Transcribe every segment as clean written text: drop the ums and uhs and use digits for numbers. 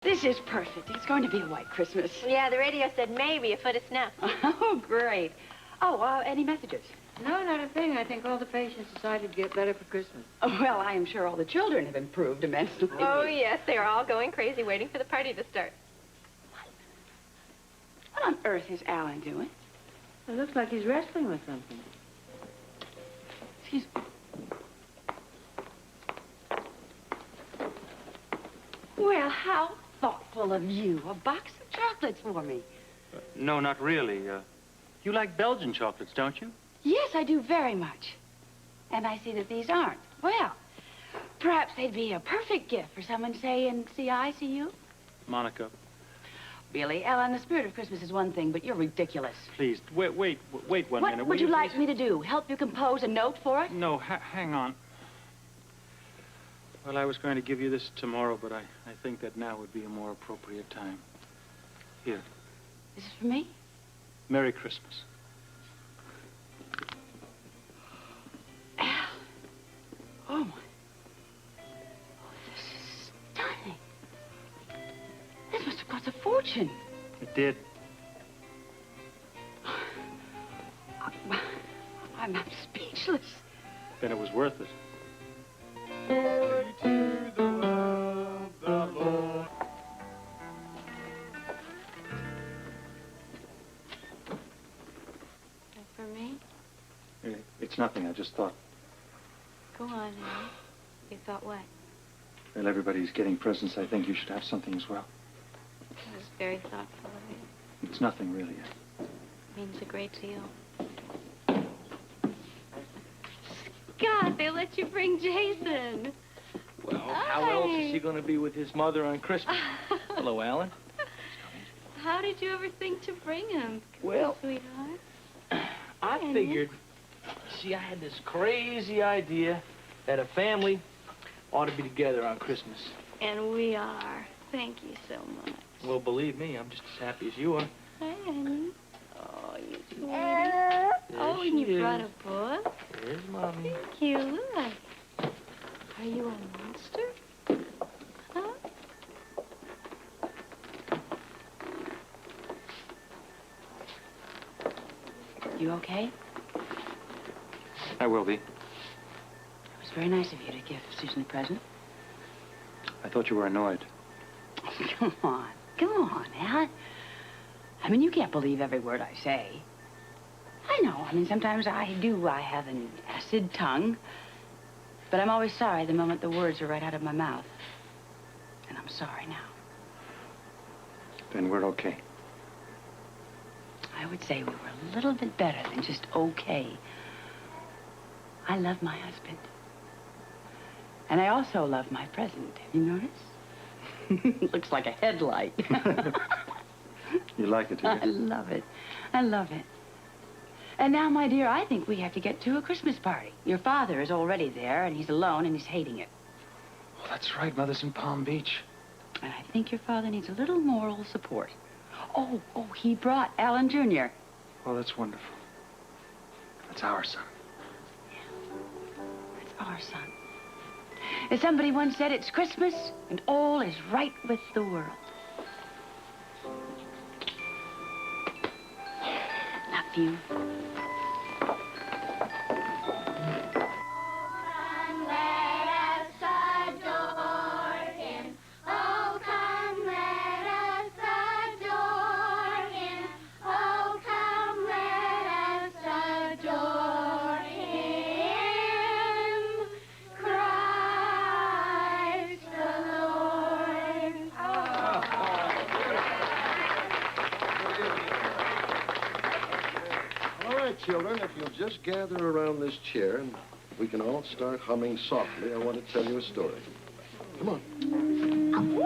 This is perfect. It's going to be a white Christmas. Yeah, the radio said maybe a foot of snow. Oh, great. Oh, any messages? No, not a thing. I think all the patients decided to get better for Christmas. Oh, well, I am sure all the children have improved immensely. Oh, yes, they're all going crazy waiting for the party to start. What on earth is Alan doing? It looks like he's wrestling with something. Excuse me. Well, how thoughtful of you. A box of chocolates for me. No, not really. You like Belgian chocolates, don't you? Yes, I do very much. And I see that these aren't. Well, perhaps they'd be a perfect gift for someone, say, in CICU. Monica, Really, Ellen, the spirit of Christmas is one thing, but you're ridiculous. please, wait one minute. What will would you like please? me to do? Help you compose a note for it? No, hang on. Well, I was going to give you this tomorrow, but I think that now would be a more appropriate time. Here, This is for me? Merry Christmas. Al. Oh, my. Oh, this is stunning. This must have cost a fortune. It did. I'm speechless. Then it was worth it. For me? It's nothing. I just thought, Go on, Al. You thought what? well, everybody's getting presents. I think you should have something as well. That was very thoughtful of you. It's nothing, really. Means a great deal. God, they let you bring Jason. Well, how else is he going to be with his mother on Christmas? Hello, Alan. How did you ever think to bring him? Well, Sweetheart. I figured, see, I had this crazy idea that a family ought to be together on Christmas. And we are. Thank you so much. Well, believe me, I'm just as happy as you are. Hi, honey. Oh, you sweetie. Oh, and you brought a book? There's Mommy. Thank you. Look. Are you a monster? Huh? You okay? I will be. It was very nice of you to give Susan a present. I thought you were annoyed. Come on. Come on, Al. I mean, you can't believe every word I say. I know. I mean, sometimes I do. I have an acid tongue. But I'm always sorry the moment the words are right out of my mouth. And I'm sorry now. Then we're okay. I would say we were a little bit better than just okay. I love my husband. And I also love my present. Have you noticed? Looks like a headlight. You like it, do you? I love it. I love it. And now, my dear, I think we have to get to a Christmas party. Your father is already there, and he's alone, and he's hating it. Oh, that's right. Mother's in Palm Beach. And I think your father needs a little moral support. Oh, he brought Alan Jr. Oh, that's wonderful. That's our son. That's our son. As somebody once said, it's Christmas, and all is right with the world. Love you. Children, if you'll just gather around this chair and we can all start humming softly, I want to tell you a story. Come on.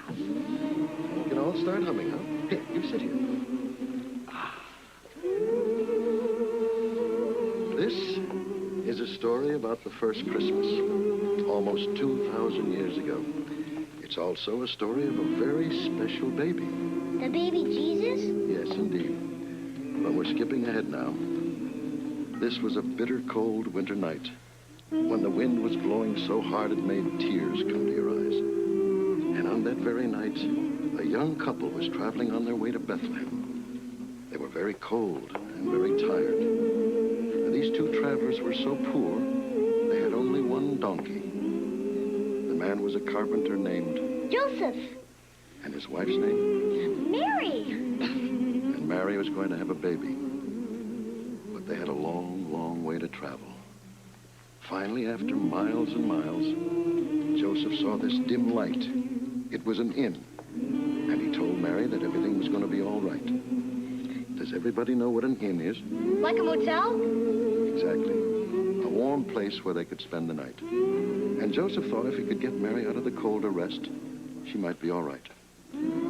We can all start humming, huh? Here, you sit here. This is a story about the first Christmas, almost 2,000 years ago. It's also a story of a very special baby. The baby Jesus? Yes, indeed. But we're skipping ahead now. This was a bitter cold winter night, when the wind was blowing so hard it made tears come to your eyes. And on that very night, a young couple was traveling on their way to Bethlehem. They were very cold and very tired. And these two travelers were so poor, they had only one donkey. The man was a carpenter named Joseph. And his wife's name? Mary. And Mary was going to have a baby. But they had a long, long way to travel. Finally, after miles and miles, Joseph saw this dim light. It was an inn. And he told Mary that everything was going to be all right. Does everybody know what an inn is? Like a motel? Exactly. A warm place where they could spend the night. And Joseph thought if he could get Mary out of the cold to rest, she might be all right.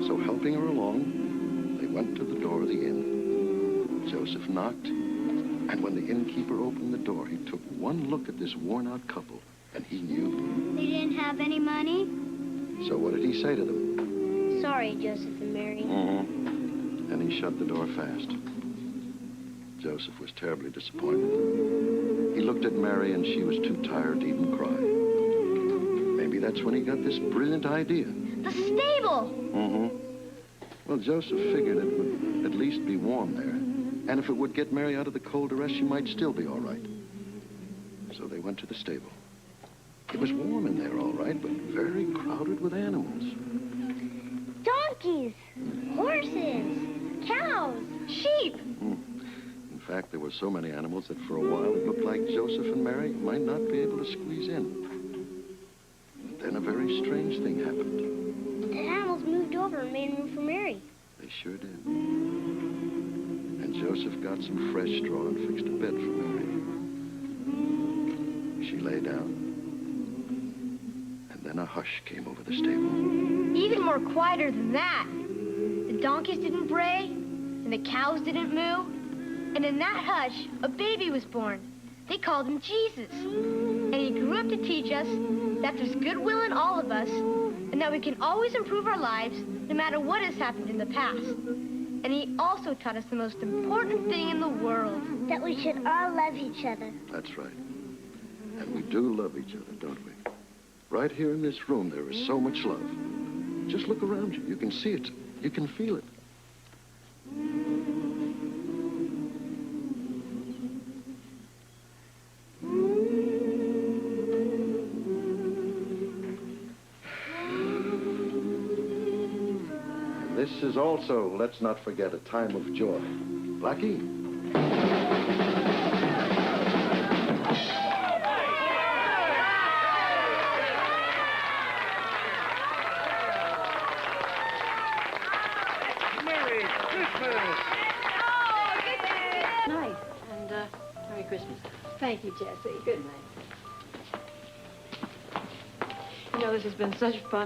So helping her along, they went to the door of the inn. Joseph knocked, and when the innkeeper opened the door, he took one look at this worn-out couple, and he knew. They didn't have any money? So what did he say to them? Sorry, Joseph and Mary. Mm-hmm. And he shut the door fast. Joseph was terribly disappointed. He looked at Mary, and she was too tired to even cry. Maybe that's when he got this brilliant idea. The stable! Mm-hmm. Well, Joseph figured it would at least be warm there. And if it would get Mary out of the cold to rest, she might still be all right. So they went to the stable. It was warm in there, all right, but very crowded with animals. Donkeys, horses, cows, sheep. In fact, there were so many animals that for a while it looked like Joseph and Mary might not be able to squeeze in. But then a very strange thing happened. The animals moved over and made room for Mary. They sure did. And Joseph got some fresh straw and fixed a bed for Mary. She lay down. And then a hush came over the stable. Even more quieter than that. The donkeys didn't bray, and the cows didn't moo. And in that hush, a baby was born. They called him Jesus. And he grew up to teach us that there's goodwill in all of us, and that we can always improve our lives no matter what has happened in the past. And he also taught us the most important thing in the world. That we should all love each other. That's right. And we do love each other, don't we? Right here in this room, there is so much love. Just look around you. You can see it. You can feel it. This is also, let's not forget, a time of joy. Blackie? Merry Christmas! Night. And, Merry Christmas. Thank you, Jessie. Good night. You know, this has been such fun.